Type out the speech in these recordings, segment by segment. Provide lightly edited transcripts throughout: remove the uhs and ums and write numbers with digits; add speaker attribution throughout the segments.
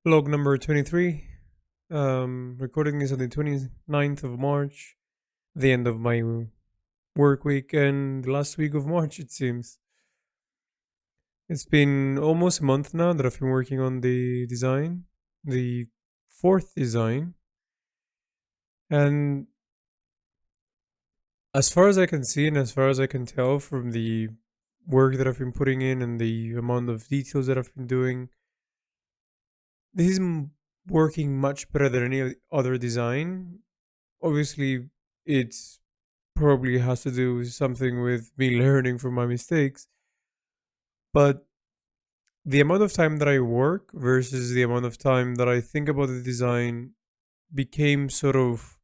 Speaker 1: Log number 23. Recording this on the 29th of March, the end of my work week and the last week of March, it seems. It's been almost a month now that I've been working on the design, the fourth design. And as far as I can see and as far as I can tell from the work that I've been putting in and the amount of details that I've been doing, this is working much better than any other design. Obviously, it's probably has to do with something with me learning from my mistakes, but the amount of time that I work versus the amount of time that I think about the design became sort of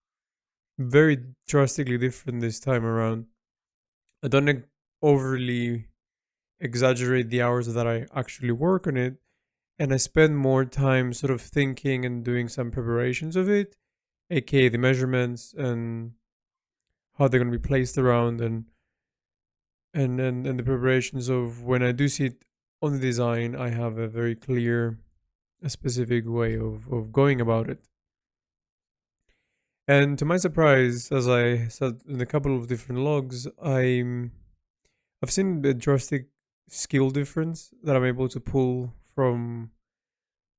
Speaker 1: very drastically different this time around. I don't overly exaggerate the hours that I actually work on it, and I spend more time sort of thinking and doing some preparations of it, aka the measurements and how they're going to be placed around and the preparations of when I do see it on the design, I have a very clear, a specific way of going about it. And to my surprise, as I said in a couple of different logs, I've seen a drastic skill difference that I'm able to pull from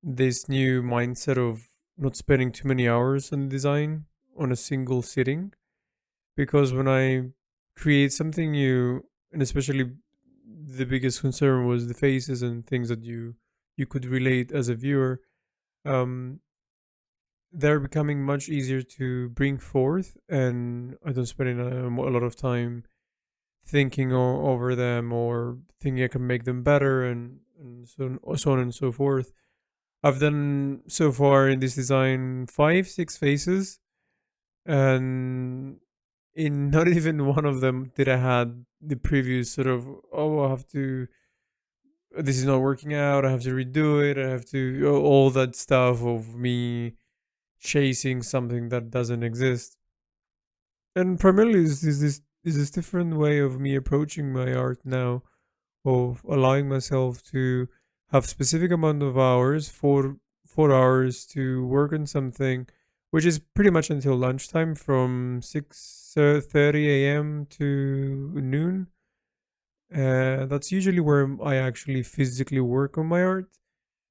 Speaker 1: this new mindset of not spending too many hours on design on a single sitting. Because when I create something new, and especially the biggest concern was the faces and things that you could relate as a viewer, um, they're becoming much easier to bring forth, and I don't spend a lot of time thinking over them or thinking I can make them better and so on and so forth. I've done so far in this design five, six faces, and in not even one of them did I had the previous sort of, oh, I have to, this is not working out, I have to redo it, I have to, all that stuff of me chasing something that doesn't exist. And primarily is this different way of me approaching my art now, of allowing myself to have specific amount of hours, 4 hours to work on something, which is pretty much until lunchtime from 6:30 a.m. to noon. That's usually where I actually physically work on my art,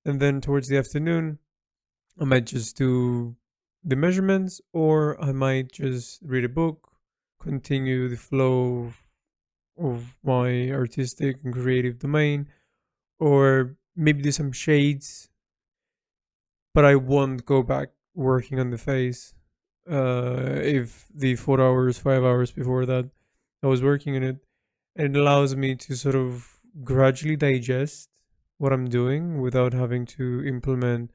Speaker 1: and then towards the afternoon, I might just do the measurements, or I might just read a book, continue the flow of my artistic and creative domain, or maybe do some shades, but I won't go back working on the face. If the 4 hours, 5 hours before that, I was working on it, and it allows me to sort of gradually digest what I'm doing without having to implement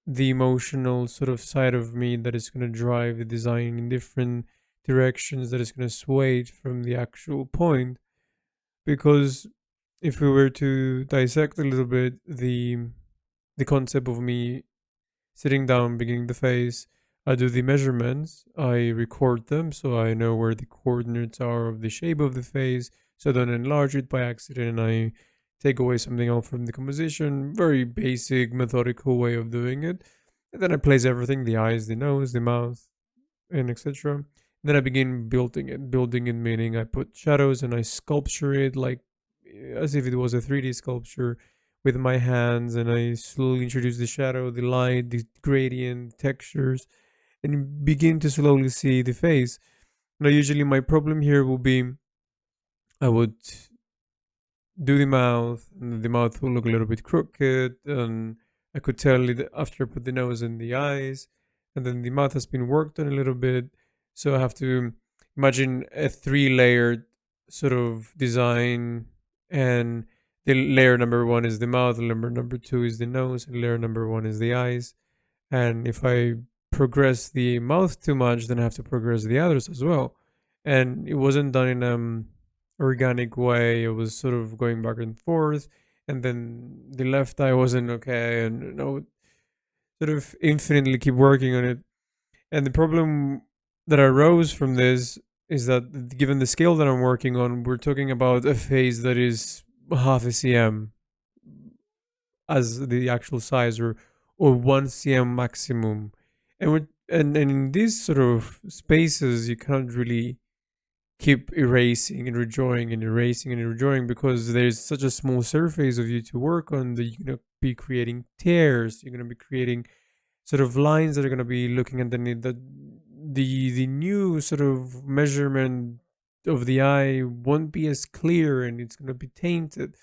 Speaker 1: the emotional sort of side of me that is going to drive the design in different directions, that is going to sway it from the actual point. Because if we were to dissect a little bit the concept of me sitting down, beginning the face, I do the measurements, I record them so I know where the coordinates are of the shape of the face, so I don't enlarge it by accident. I take away something else from the composition. Very basic, methodical way of doing it. And then I place everything: the eyes, the nose, the mouth, and etc. Then I begin building it. Building it meaning I put shadows and I sculpture it like as if it was a 3D sculpture with my hands, and I slowly introduce the shadow, the light, the gradient, textures, and begin to slowly see the face. Now, usually my problem here will be I would do the mouth, and the mouth will look a little bit crooked, and I could tell it after I put the nose and the eyes, and then the mouth has been worked on a little bit. So I have to imagine a three-layered sort of design, and the layer number one is the mouth, layer number two is the nose, and layer number one is the eyes. And if I progress the mouth too much, then I have to progress the others as well. And it wasn't done in organic way. It was sort of going back and forth, and then the left eye wasn't okay, and sort of infinitely keep working on it. And the problem that arose from this is that given the scale that I'm working on, we're talking about a face that is half a cm as the actual size, or 1 cm maximum. And in these sort of spaces, you can't really keep erasing and redrawing and erasing and redrawing because there's such a small surface of you to work on that you're going to be creating tears. You're going to be creating sort of lines that are going to be looking underneath the new sort of measurement of the eye won't be as clear and it's going to be tainted.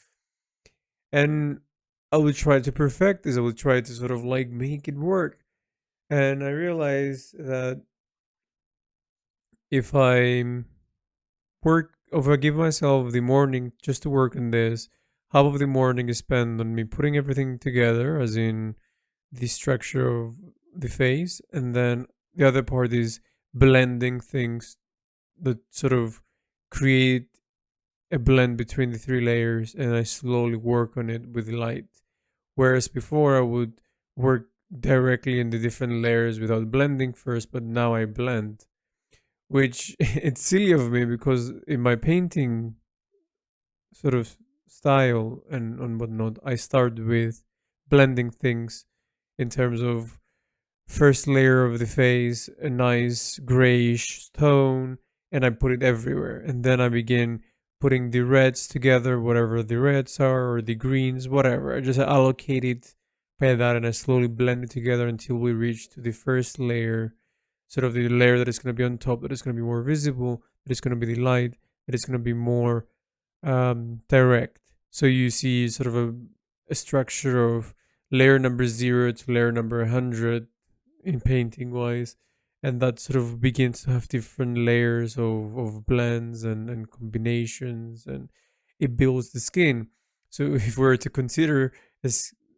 Speaker 1: And I will try to perfect this. I will try to sort of like make it work. And I realized that if I if I give myself the morning just to work on this, half of the morning is spent on me putting everything together, as in the structure of the face, and then the other part is blending things that sort of create a blend between the three layers, and I slowly work on it with light. Whereas before I would work directly in the different layers without blending first, but now I blend, which it's silly of me because in my painting sort of style and whatnot, I start with blending things in terms of first layer of the face, a nice grayish tone, and I put it everywhere. And then I begin putting the reds together, whatever the reds are, or the greens, whatever. I just allocate it by that and I slowly blend it together until we reach to the first layer, sort of the layer that is going to be on top, that is going to be more visible, that is going to be the light, that is going to be more direct. So you see sort of a structure of layer number 0 to layer number 100 in painting wise, and that sort of begins to have different layers of blends and combinations, and it builds the skin. So if we were to consider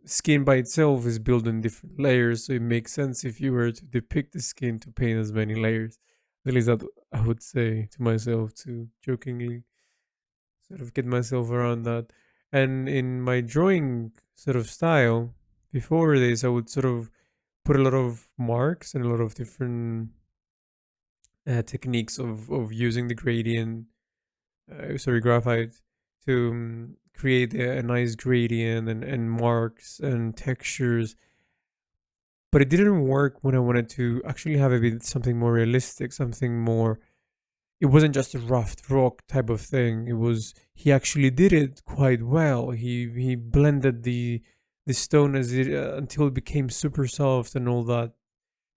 Speaker 1: skin by itself is built in different layers, so it makes sense if you were to depict the skin to paint as many layers. At least that I would say to myself to jokingly sort of get myself around that. And in my drawing sort of style, before this, I would sort of put a lot of marks and a lot of different techniques of using the gradient, graphite, to create a nice gradient and marks and textures. But it didn't work when I wanted to actually have a bit something more realistic, something more. It wasn't just a rough rock type of thing. It was he actually did it quite well. He blended the stone as it until it became super soft and all that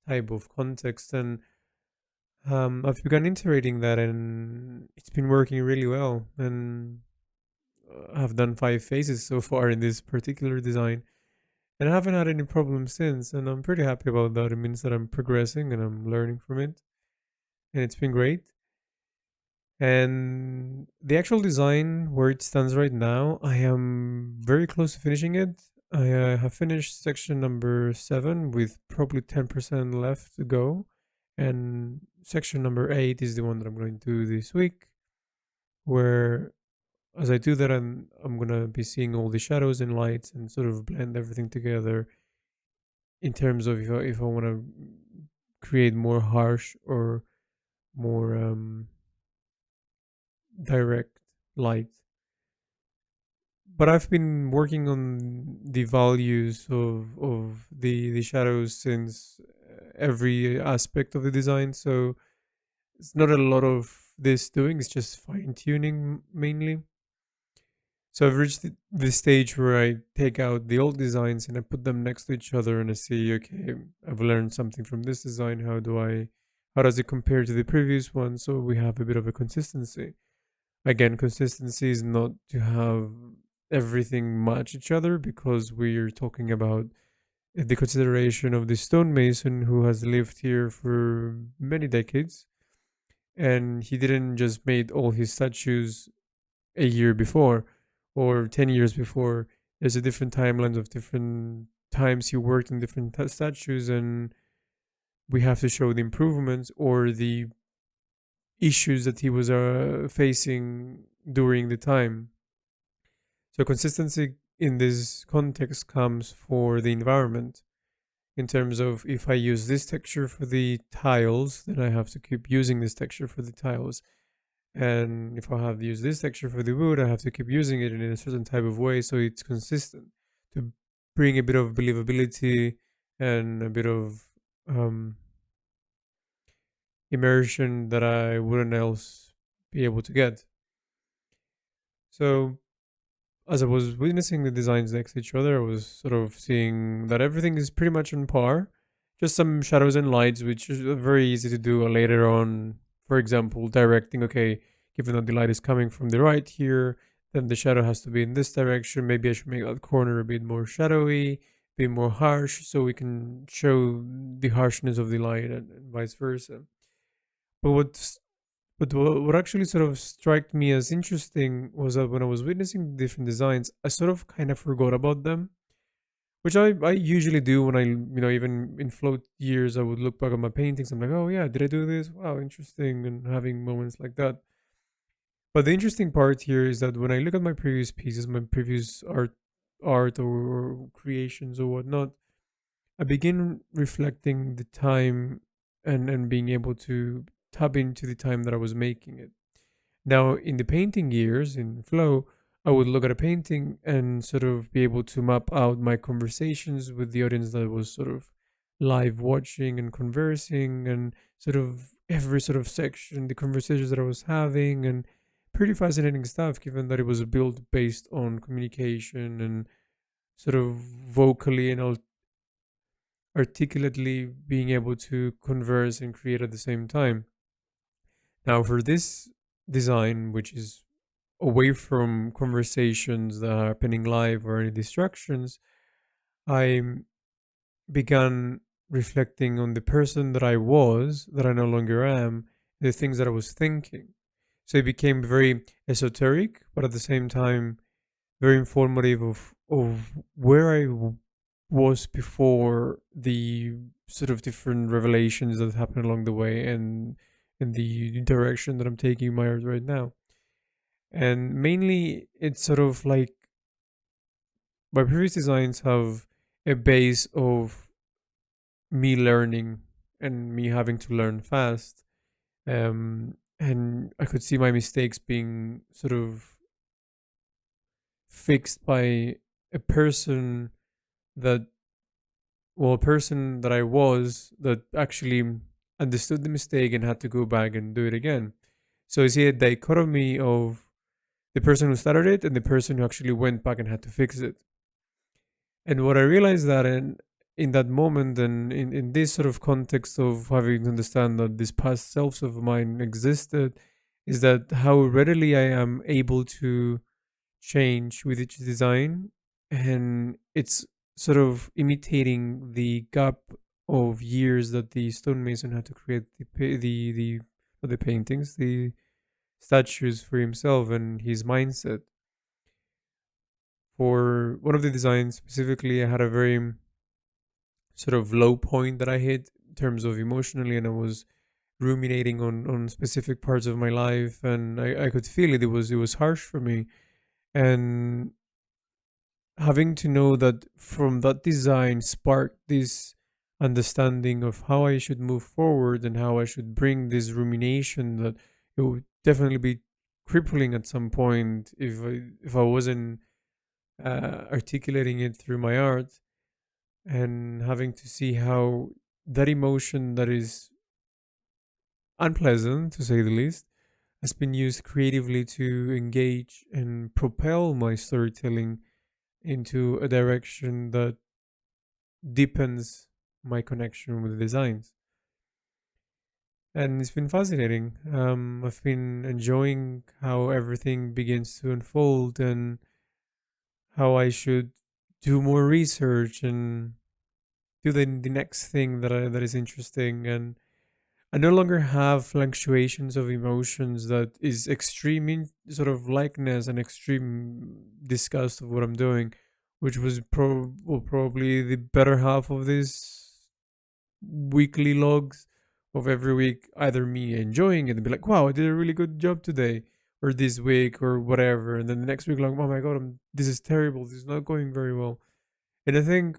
Speaker 1: type of context. And I've begun iterating that, and it's been working really well. And I've done 5 phases so far in this particular design, and I haven't had any problems since. And I'm pretty happy about that. It means that I'm progressing and I'm learning from it, and it's been great. And the actual design, where it stands right now, I am very close to finishing it. I have finished section number 7 with probably 10% left to go. And section number 8 is the one that I'm going to do this week, where as I do that, I'm going to be seeing all the shadows and lights and sort of blend everything together in terms of if I want to create more harsh or more direct light. But I've been working on the values of the shadows since every aspect of the design. So it's not a lot of this doing. It's just fine tuning mainly. So I've reached the stage where I take out the old designs and I put them next to each other and I see, okay, I've learned something from this design. How does it compare to the previous one? So we have a bit of a consistency. Again, consistency is not to have everything match each other because we're talking about the consideration of the stonemason who has lived here for many decades, and he didn't just made all his statues a year before or 10 years before. There's a different timeline of different times he worked on different statues, and we have to show the improvements or the issues that he was facing during the time. So consistency in this context comes for the environment, in terms of if I use this texture for the tiles, then I have to keep using this texture for the tiles. And if I have to use this texture for the wood, I have to keep using it in a certain type of way so it's consistent to bring a bit of believability and a bit of um, immersion that I wouldn't else be able to get. So as I was witnessing the designs next to each other, I was sort of seeing that everything is pretty much on par. Just some shadows and lights, which is very easy to do later on. For example, directing, okay, given that the light is coming from the right here, then the shadow has to be in this direction. Maybe I should make that corner a bit more shadowy, a bit more harsh, so we can show the harshness of the light and vice versa. But what actually sort of struck me as interesting was that when I was witnessing the different designs, I sort of kind of forgot about them, which I usually do when even in float years, I would look back at my paintings. I'm like, oh yeah, did I do this? Wow, interesting, and having moments like that. But the interesting part here is that when I look at my previous pieces, my previous art or creations or whatnot, I begin reflecting the time and being able to tap into the time that I was making it. Now, in the painting years in Flow, I would look at a painting and sort of be able to map out my conversations with the audience that was sort of live watching and conversing, and sort of every sort of section, the conversations that I was having, and pretty fascinating stuff given that it was built based on communication and sort of vocally and articulately being able to converse and create at the same time. Now, for this design, which is away from conversations that are happening live or any distractions, I began reflecting on the person that I was, that I no longer am, the things that I was thinking. So it became very esoteric, but at the same time, very informative of where was before the sort of different revelations that happened along the way and the direction that I'm taking my art right now. And mainly, it's sort of like my previous designs have a base of me learning and me having to learn fast. And I could see my mistakes being sort of fixed by a person that, well, a person that I was that actually understood the mistake and had to go back and do it again. So I see a dichotomy of the person who started it and the person who actually went back and had to fix it. And what I realized that in that moment and in this sort of context of having to understand that this past selves of mine existed is that how readily I am able to change with each design, and it's sort of imitating the gap of years that the stonemason had to create the paintings, the statues for himself and his mindset. For one of the designs specifically, I had a very sort of low point that I hit in terms of emotionally, and I was ruminating on specific parts of my life, and I could feel it. It was harsh for me, and having to know that from that design sparked this understanding of how I should move forward and how I should bring this rumination that it would definitely be crippling at some point if I wasn't articulating it through my art, and having to see how that emotion that is unpleasant to say the least has been used creatively to engage and propel my storytelling into a direction that deepens my connection with the designs. And it's been fascinating. I've been enjoying how everything begins to unfold and how I should do more research and do the next thing that is interesting. And I no longer have fluctuations of emotions that is extreme in sort of likeness and extreme disgust of what I'm doing, which was probably the better half of this weekly logs of every week, either me enjoying it and be like, wow, I did a really good job today, or this week, or whatever. And then the next week, like, oh my God, this is terrible. This is not going very well. And I think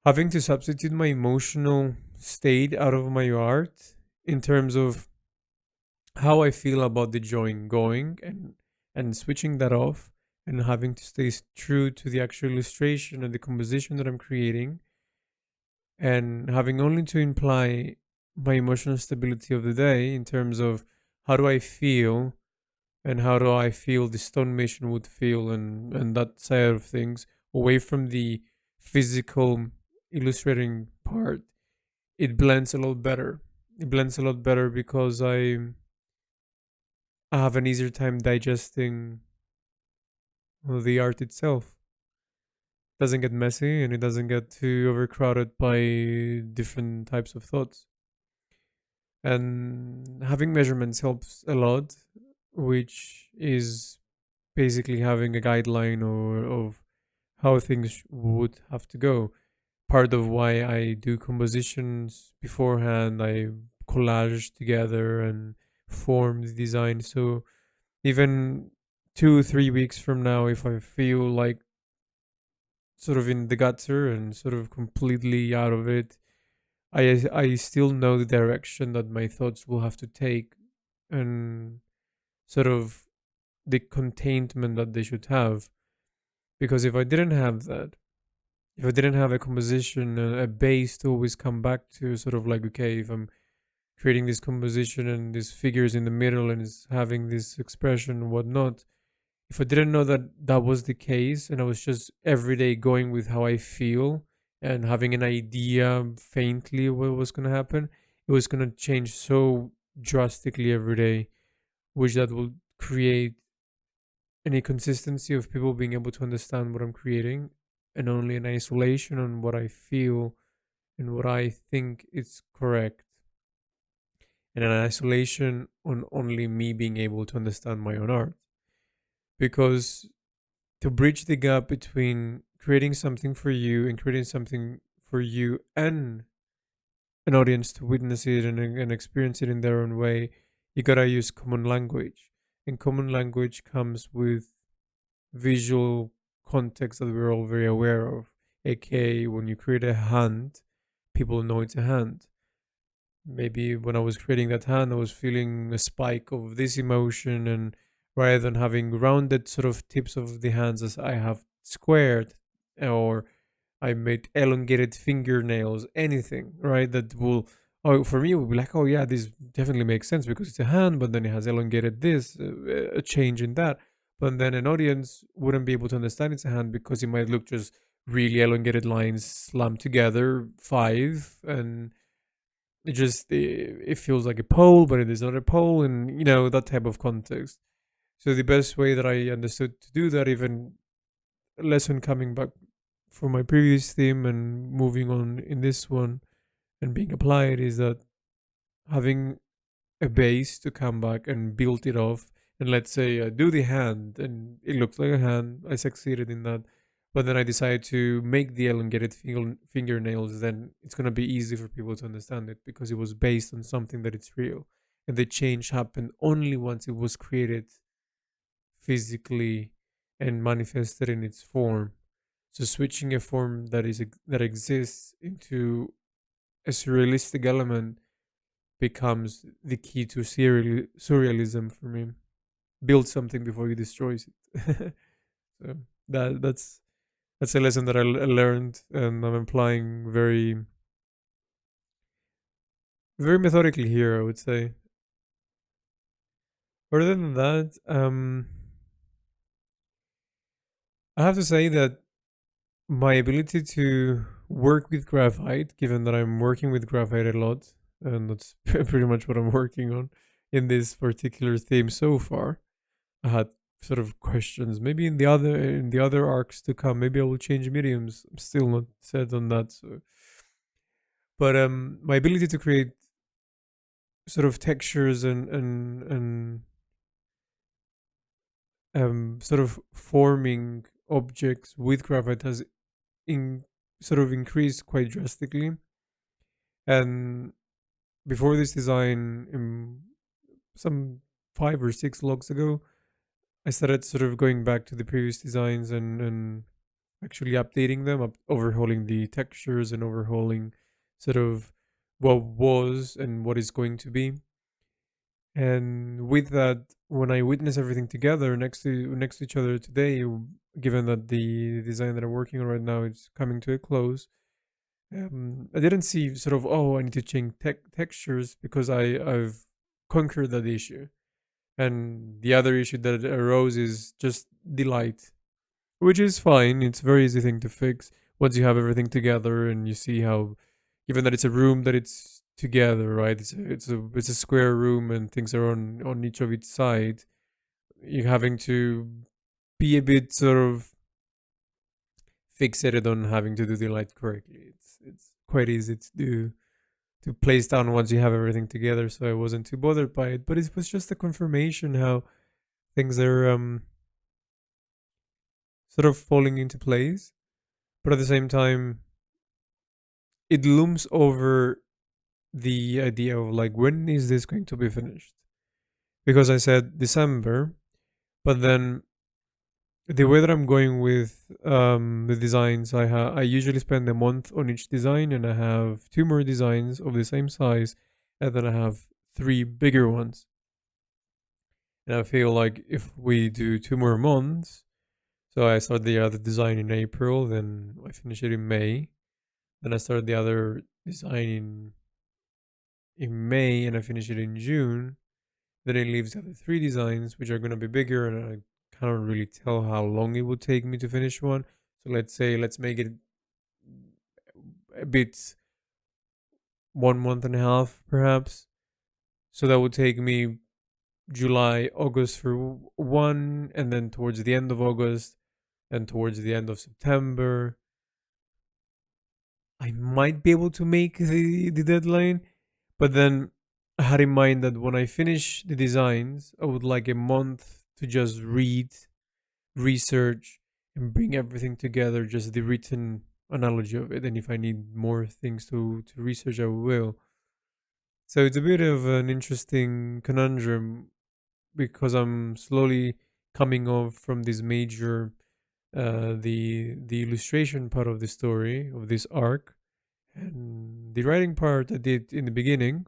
Speaker 1: having to substitute my emotional state out of my art in terms of how I feel about the drawing going and switching that off and having to stay true to the actual illustration and the composition that I'm creating and having only to imply my emotional stability of the day in terms of how do I feel and how do I feel the stonemason would feel, and that side of things, away from the physical illustrating part, it blends a lot better. It blends a lot better because I have an easier time digesting the art itself. It doesn't get messy and it doesn't get too overcrowded by different types of thoughts. And having measurements helps a lot, which is basically having a guideline of how things would have to go. Part of why I do compositions beforehand, I collage together and form the design. So even 2 3 weeks from now, if I feel like sort of in the gutter and sort of completely out of it, I still know the direction that my thoughts will have to take, and sort of the containment that they should have. Because if I didn't have that, if I didn't have a composition, a base to always come back to, sort of like, okay, if I'm creating this composition and these figures in the middle and it's having this expression and whatnot, if I didn't know that that was the case and I was just every day going with how I feel and having an idea faintly of what was going to happen, it was going to change so drastically every day, which that will create any consistency of people being able to understand what I'm creating, and only an isolation on what I feel and what I think is correct, and an isolation on only me being able to understand my own art. Because to bridge the gap between creating something for you and creating something for you and an audience to witness it and experience it in their own way, you gotta use common language. And common language comes with visual context that we're all very aware of. AKA, when you create a hand, people know it's a hand. Maybe when I was creating that hand, I was feeling a spike of this emotion, and rather than having rounded sort of tips of the hands as I have squared, or I made elongated fingernails, anything, right? That will, oh, for me, it would be like, oh, yeah, this definitely makes sense because it's a hand, but then it has elongated this, a change in that. But then an audience wouldn't be able to understand it's a hand because it might look just really elongated lines slammed together, five, and it feels like a pole, but it is not a pole, and that type of context. So the best way that I understood to do that, even lesson coming back from my previous theme and moving on in this one and being applied, is that having a base to come back and build it off. And let's say I do the hand and it looks like a hand, I succeeded in that. But then I decide to make the elongated fingernails, then it's going to be easy for people to understand it because it was based on something that it's real. And the change happened only once it was created physically and manifested in its form. So switching a form that exists into a surrealistic element becomes the key to surrealism for me. Build something before you destroy it. So that's a lesson that I learned, and I'm applying very very methodically here, I would say. Other than that, I have to say that my ability to work with graphite, given that I'm working with graphite a lot, and that's pretty much what I'm working on in this particular theme so far. I had sort of questions. Maybe in the other arcs to come, maybe I will change mediums. I'm still not set on that. So, but my ability to create sort of textures and sort of forming objects with graphite has in sort of increased quite drastically. And before this design, some 5 or 6 logs ago, I started sort of going back to the previous designs and actually updating them, overhauling the textures and overhauling sort of what was and what is going to be. And with that, when I witness everything together next to each other today, given that the design that I'm working on right now is coming to a close, I didn't see sort of, oh, I need to change textures because I've conquered that issue. And the other issue that arose is just the light, which is fine. It's a very easy thing to fix once you have everything together and you see how, given that it's a room that it's together, right? It's a square room and things are on each of its side. You're having to be a bit sort of fixated on having to do the light correctly. It's quite easy to place down once you have everything together. So I wasn't too bothered by it, but it was just a confirmation how things are sort of falling into place. But at the same time, it looms over the idea of like, when is this going to be finished? Because I said December, but then the way that I'm going with the designs, I usually spend a month on each design, and I have two more designs of the same size, and then I have three bigger ones. And I feel like if we do 2 more months, so I start the other design in April, then I finish it in May. Then I start the other design in May, and I finish it in June. Then it leaves the other three designs, which are going to be bigger, and I can't really tell how long it will take me to finish one. So let's make it a bit 1 month and a half, perhaps. So that would take me July, August for one, and then towards the end of August and towards the end of September, I might be able to make the deadline. But then I had in mind that when I finish the designs, I would like a month to just read, research, and bring everything together, just the written analogy of it. And if I need more things to research, I will. So it's a bit of an interesting conundrum because I'm slowly coming off from this major, the illustration part of the story of this arc, and the writing part I did in the beginning,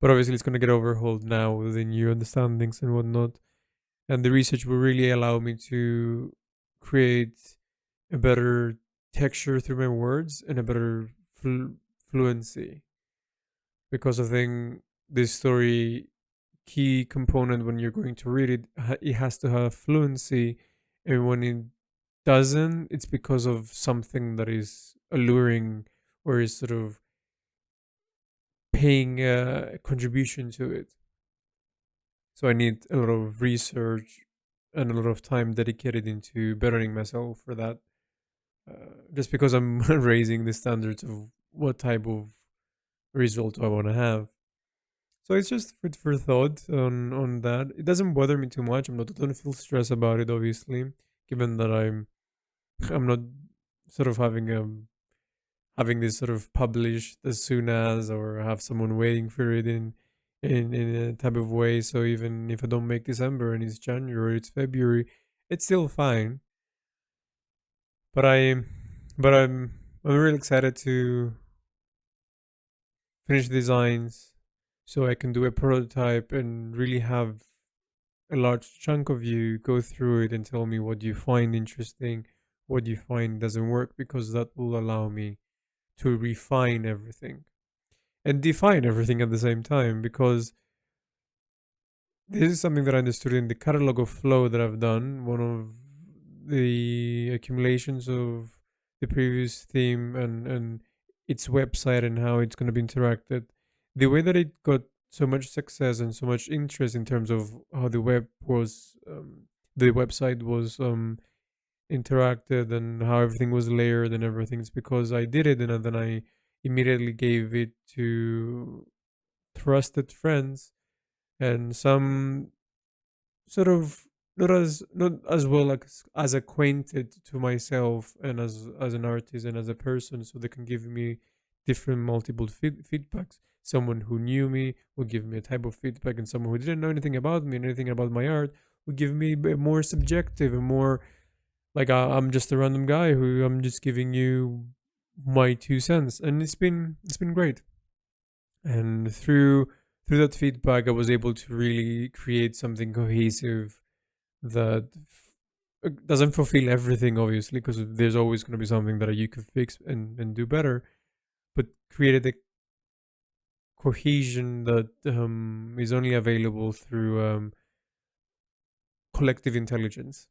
Speaker 1: but obviously it's going to get overhauled now with the new understandings and whatnot. And the research will really allow me to create a better texture through my words and a better fluency, because I think this story key component when you're going to read it, it has to have fluency, and when it doesn't, it's because of something that is alluring or is sort of paying a contribution to it. So I need a lot of research and a lot of time dedicated into bettering myself for that. Just because I'm raising the standards of what type of result I want to have. So it's just food for thought on that. It doesn't bother me too much. I don't feel stressed about it, obviously, given that I'm not sort of having this sort of published as soon as, or have someone waiting for it in a type of way. So even if I don't make December and it's January, it's February, it's still fine. But I'm really excited to finish the designs so I can do a prototype and really have a large chunk of you go through it and tell me what you find interesting, what you find doesn't work, because that will allow me to refine everything and define everything at the same time. Because this is something that I understood in the catalog of flow that I've done, one of the accumulations of the previous theme and its website and how it's going to be interacted. The way that it got so much success and so much interest in terms of how the website was interacted and how everything was layered and everything, is because I did it and then I immediately gave it to trusted friends and some sort of not as well like as acquainted to myself and as an artist and as a person, so they can give me different multiple feedbacks. Someone who knew me would give me a type of feedback, and someone who didn't know anything about me and anything about my art would give me a more subjective and more like I'm just a random guy who I'm just giving you my 2 cents, and it's been great. And through that feedback, I was able to really create something cohesive that doesn't fulfill everything, obviously, because there's always going to be something that you could fix and do better, but created a cohesion that is only available through collective intelligence,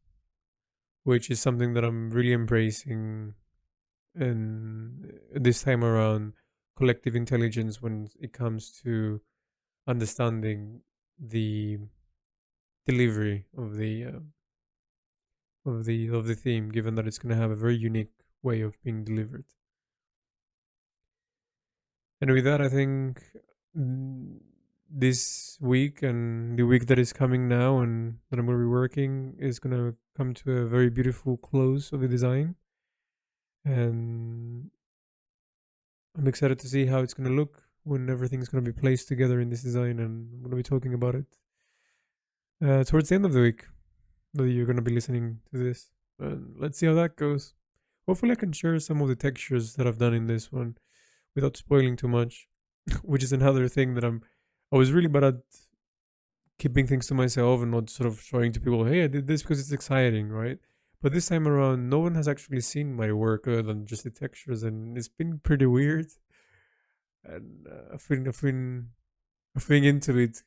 Speaker 1: which is something that I'm really embracing. And this time around, collective intelligence when it comes to understanding the delivery of the theme, given that it's going to have a very unique way of being delivered. And with that, I think mm, this week and the week that is coming now and that I'm going to be working is going to come to a very beautiful close of the design. And I'm excited to see how it's going to look when everything's going to be placed together in this design. And I'm going to be talking about it towards the end of the week that you're going to be listening to this. And let's see how that goes. Hopefully, I can share some of the textures that I've done in this one without spoiling too much, which is another thing that I was really bad at keeping things to myself and not sort of showing to people, hey, I did this because it's exciting, right? But this time around, no one has actually seen my work other than just the textures, and it's been pretty weird. And I've been into it,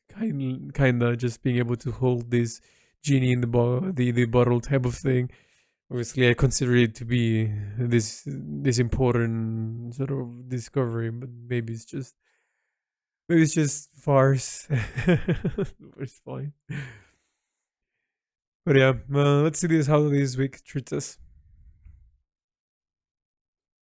Speaker 1: kinda just being able to hold this genie in the bottle type of thing. Obviously, I consider it to be this important sort of discovery, but maybe it's just farce. It's fine. But yeah, let's see this how this week treats us.